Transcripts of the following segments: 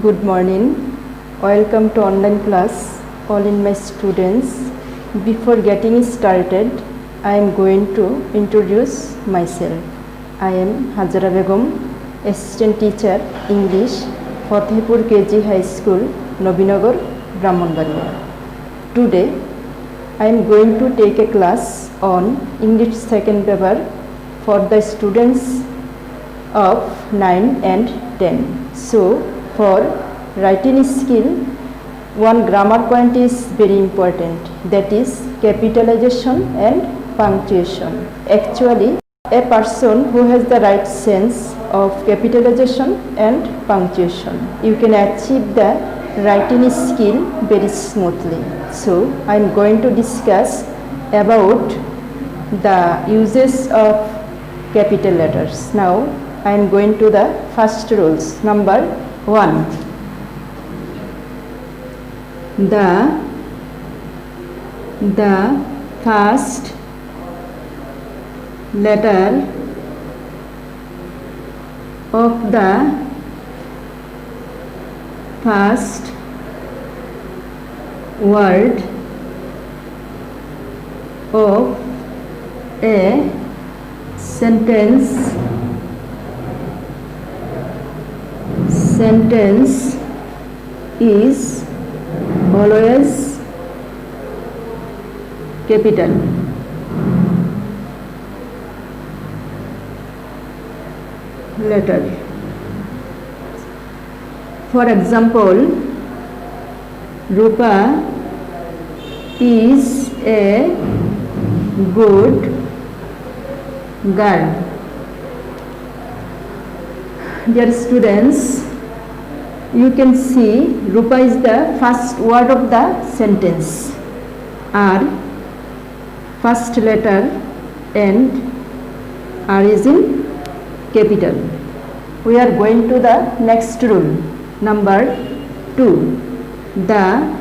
Good morning. Welcome to online class, all in my students. Before getting started, I am going to introduce myself. I am Hajara Begum, Assistant Teacher, English, Fatehpur KG High School, Nobinagar, Brahmanbaria. Today, I am going to take a class on English second paper for the students of 9 and 10. So, for writing skill, one grammar point is very important, that is capitalization and punctuation. Actually, a person who has the right sense of capitalization and punctuation, you can achieve the writing skill very smoothly. So, I am going to discuss about the uses of capital letters. Now, I am going to the first rules. Number 1. The first letter of the first word of a sentence is always capital. Letter. For example, Rupa is a good girl. Dear students, you can see Rupa is the first word of the sentence. R, first letter, and R is in capital. We are going to the next rule. Number 2. The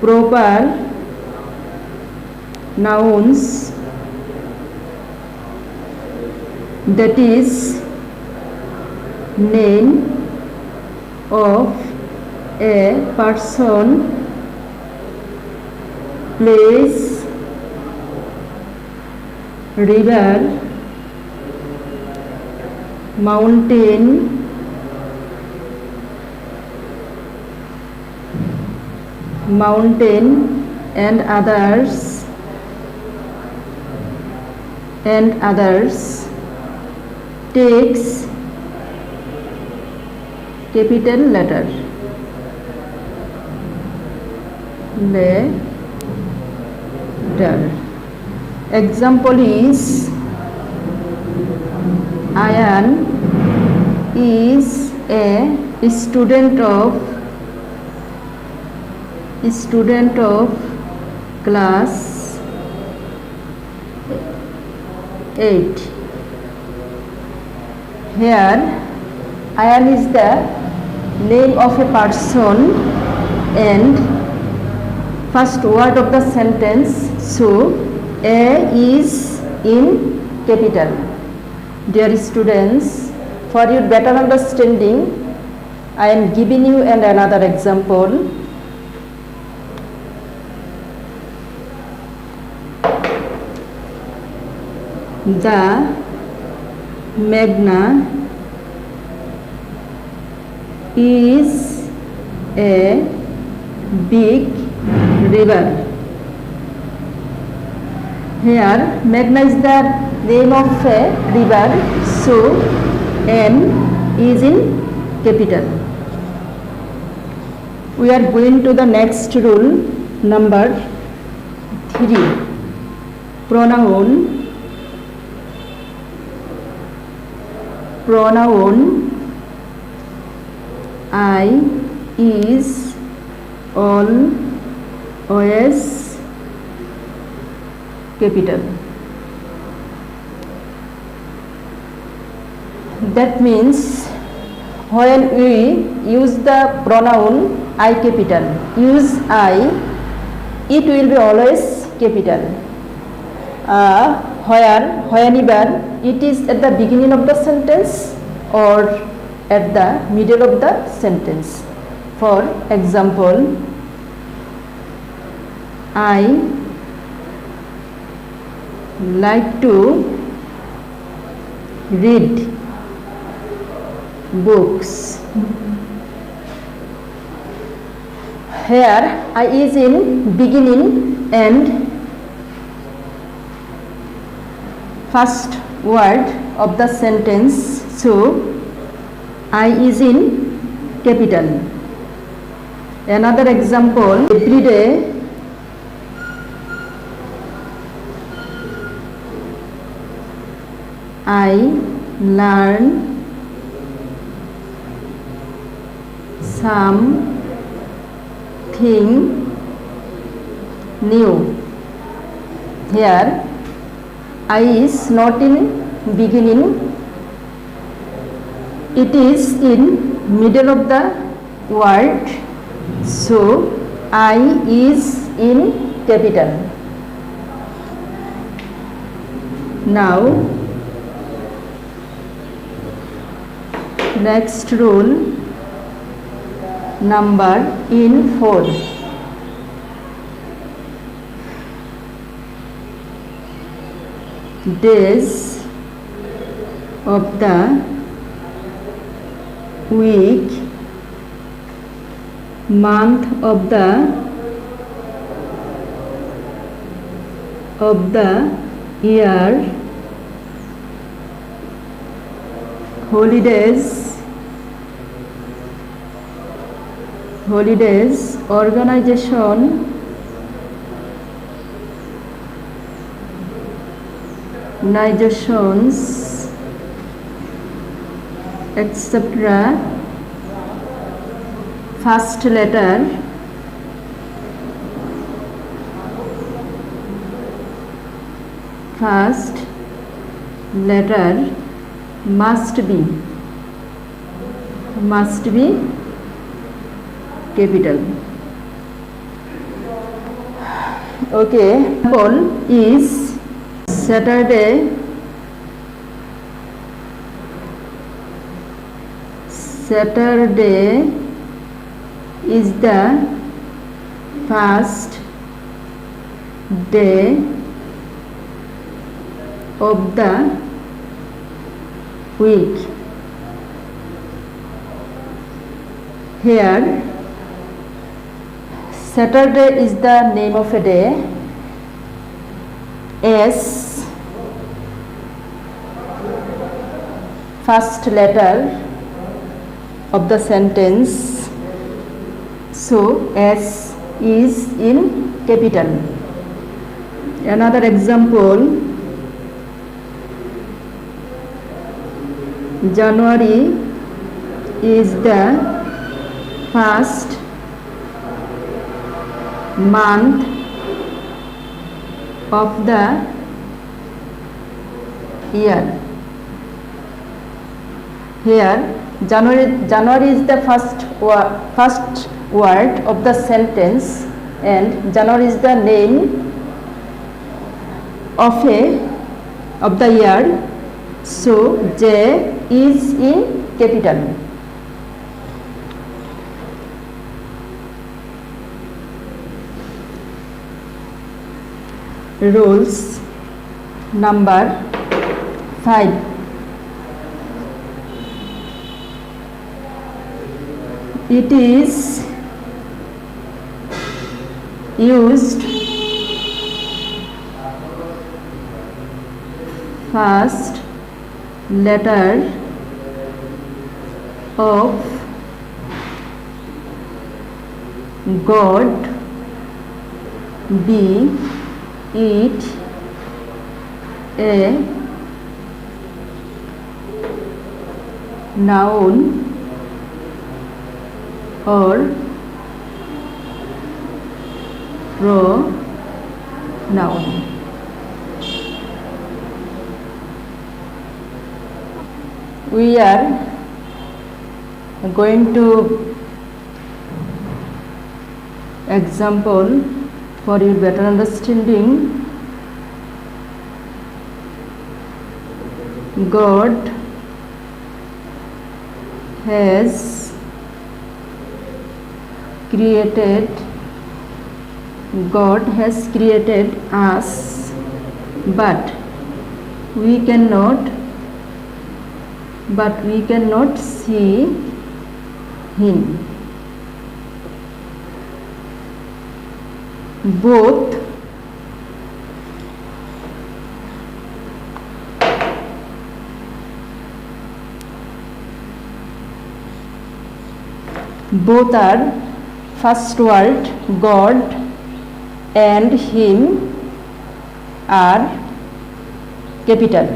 proper nouns, that is name of a person, place, river, mountain, and others takes capital letter. Example is Ayan is a student of class 8. Here Ayan is the name of a person and first word of the sentence, so A is in capital. Dear students, for your better understanding, I am giving you another example. The Meghna is a big river. Here Meghna is the name of a river, so M is in capital. We are going to the next rule. Number 3. Pronoun I is always capital. That means when we use the pronoun I capital, use I, it will be always capital. Whenever it is at the beginning of the sentence or at the middle of the sentence. For example, I like to read books. Here I is in beginning and first word of the sentence, so I is in capital. Another example, every day I learn something new. Here I is not in beginning, it is in middle of the word, so I is in capital. Now next rule, number in 4. Days of the week, month of the year, holidays, organizations, etc. First letter must be capital. Okay, example is Saturday is the first day of the week. Here Saturday is the name of a day. S, first letter of the sentence, so S is in capital. Another example, January is the first month of the year. Here January is the first word of the sentence, and January is the name of the year, so J is in capital. Rules number 5. It is used first letter of God, be it a noun or pronoun. We are going to example for your better understanding. God has created, God has created us, but we cannot see Him. Both are first word, God and Him are capital.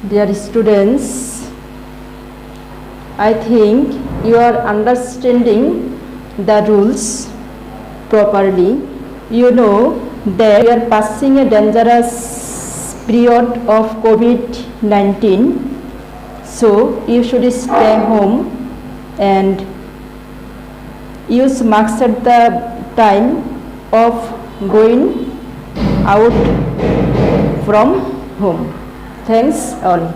Dear students, I think you are understanding the rules properly. You know that we are passing a dangerous period of COVID-19, so you should stay home and use masks at the time of going out from home. Thanks all.